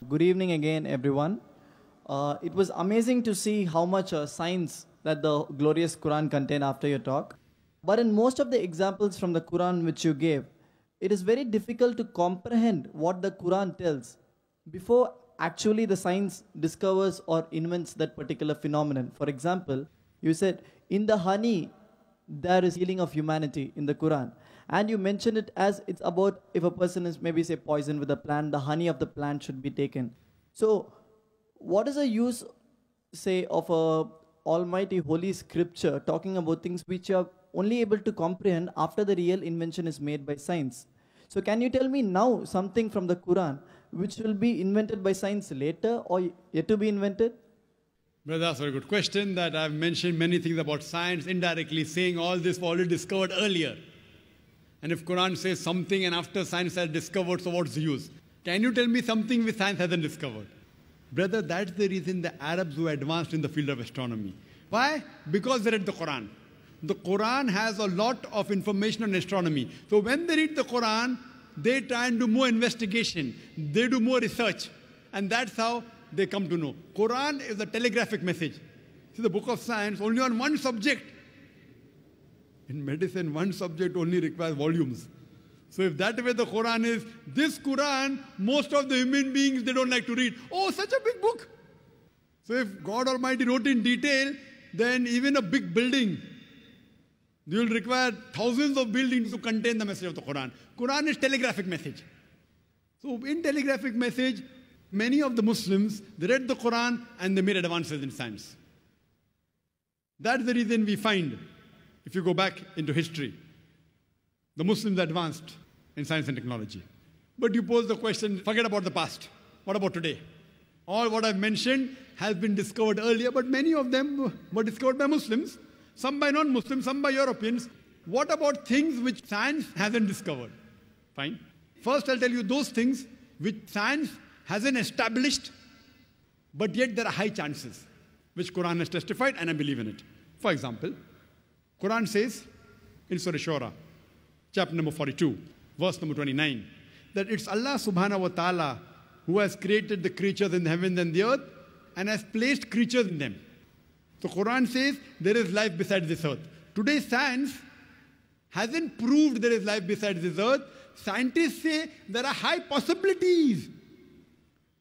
Good evening again, everyone. It was amazing to see how much science that the glorious Quran contained after your talk. But in most of the examples from the Quran which you gave, it is very difficult to comprehend what the Quran tells before actually the science discovers or invents that particular phenomenon. For example, you said, in the honey, there is healing of humanity in the Quran. And you mentioned it as it's about if a person is maybe say poisoned with a plant, the honey of the plant should be taken. So, what is the use, say, of a almighty holy scripture talking about things which you are only able to comprehend after the real invention is made by science? So, can you tell me now something from the Quran which will be invented by science later or yet to be invented? Brother, that's a very good question. That I've mentioned many things about science indirectly, saying all this was already discovered earlier. And if Quran says something and after science has discovered, so what's the use? Can you tell me something which science hasn't discovered? Brother, that's the reason the Arabs were advanced in the field of astronomy. Why? Because they read the Quran. The Quran has a lot of information on astronomy. So when they read the Quran, they try and do more investigation. They do more research. And that's how they come to know. Quran is a telegraphic message. See, the book of science, only on one subject. In medicine, one subject only requires volumes. So if that way the Quran is, this Quran, most of the human beings, they don't like to read. Oh, such a big book. So if God Almighty wrote in detail, then even a big building, you will require thousands of buildings to contain the message of the Quran. Quran is telegraphic message. So in telegraphic message, many of the Muslims, they read the Quran and they made advances in science. That's the reason we find, if you go back into history, the Muslims advanced in science and technology. But you pose the question, forget about the past. What about today? All what I've mentioned has been discovered earlier, but many of them were discovered by Muslims, some by non-Muslims, some by Europeans. What about things which science hasn't discovered? Fine. First, I'll tell you those things which science hasn't established, but yet there are high chances, which Quran has testified, and I believe in it. For example, Quran says in Surah Shura, chapter number 42, verse number 29, that it's Allah subhanahu wa ta'ala who has created the creatures in the heavens and the earth and has placed creatures in them. So Quran says there is life besides this earth. Today science hasn't proved there is life besides this earth. Scientists say there are high possibilities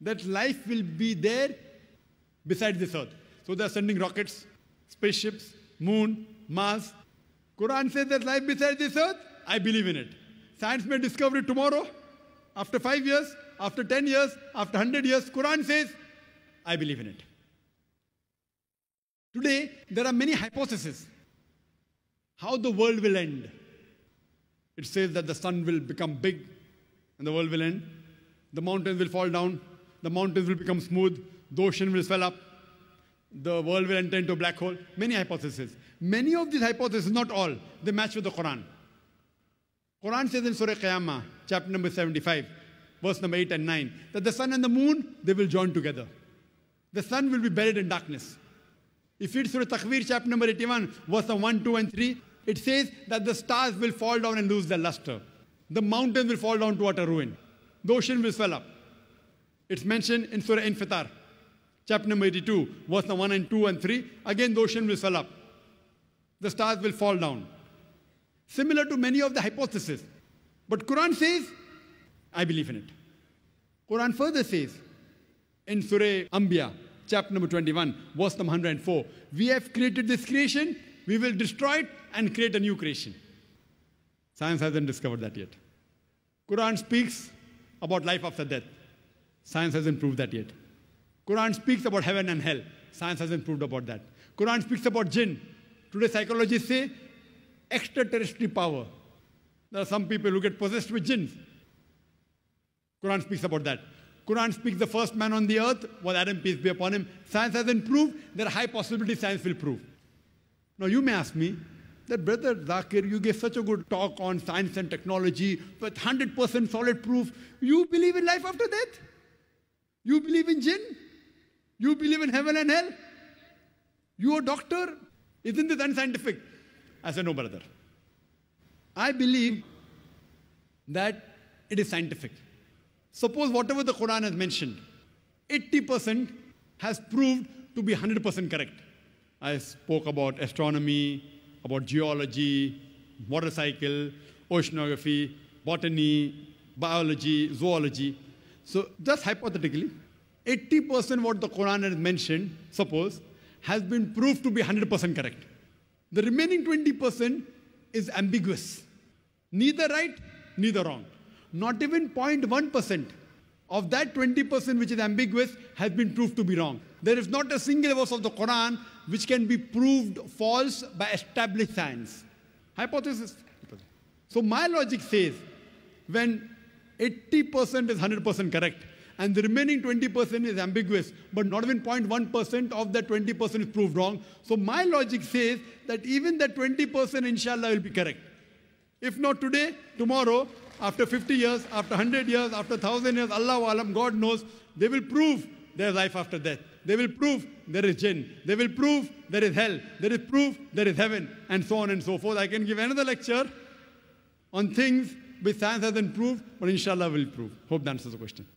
that life will be there besides this earth. So they are sending rockets, spaceships, moon, Mars. Quran says there's life besides this earth. I believe in it. Science may discover it tomorrow, after 5 years, after 10 years, after 100 years. Quran says, I believe in it. Today, there are many hypotheses how the world will end. It says that the sun will become big and the world will end. The mountains will fall down. The mountains will become smooth. The ocean will swell up. The world will enter into a black hole. Many hypotheses. Many of these hypotheses, not all, they match with the Quran. Quran says in Surah Qiyamah, chapter number 75, verse number 8 and 9, that the sun and the moon, they will join together. The sun will be buried in darkness. If you read Surah Takwir, chapter number 81, verse 1, 2 and 3, it says that the stars will fall down and lose their luster. The mountains will fall down to utter ruin. The ocean will swell up. It's mentioned in Surah Infitar, chapter number 82, verse 1 and 2 and 3. Again, the ocean will swell up. The stars will fall down. Similar to many of the hypotheses. But Quran says, I believe in it. Quran further says, in Surah Anbiya, chapter number 21, verse number 104, we have created this creation, we will destroy it and create a new creation. Science hasn't discovered that yet. Quran speaks about life after death. Science hasn't proved that yet. Quran speaks about heaven and hell. Science hasn't proved about that. Quran speaks about jinn. Today psychologists say extraterrestrial power. There are some people who get possessed with jinns. Quran speaks about that. Quran speaks the first man on the earth was Adam, peace be upon him. Science hasn't proved. There are high possibilities science will prove. Now you may ask me that, Brother Zakir, you gave such a good talk on science and technology with 100% solid proof. You believe in life after death? You believe in jinn? You believe in heaven and hell? You a doctor? Isn't this unscientific? I said, no, brother. I believe that it is scientific. Suppose whatever the Quran has mentioned, 80% has proved to be 100% correct. I spoke about astronomy, about geology, motorcycle, oceanography, botany, biology, zoology. So just hypothetically, 80% what the Quran has mentioned, suppose, has been proved to be 100% correct. The remaining 20% is ambiguous. Neither right, neither wrong. Not even 0.1% of that 20% which is ambiguous has been proved to be wrong. There is not a single verse of the Quran which can be proved false by established science. Hypothesis. So my logic says, when 80% is 100% correct, and the remaining 20% is ambiguous, but not even 0.1% of that 20% is proved wrong. So my logic says that even that 20% inshallah will be correct. If not today, tomorrow, after 50 years, after 100 years, after 1,000 years, Allahu Alam, God knows, they will prove there is life after death. They will prove there is jinn. They will prove there is hell. They will prove there is heaven, and so on and so forth. I can give another lecture on things which science hasn't proved, but inshallah will prove. Hope that answers the question.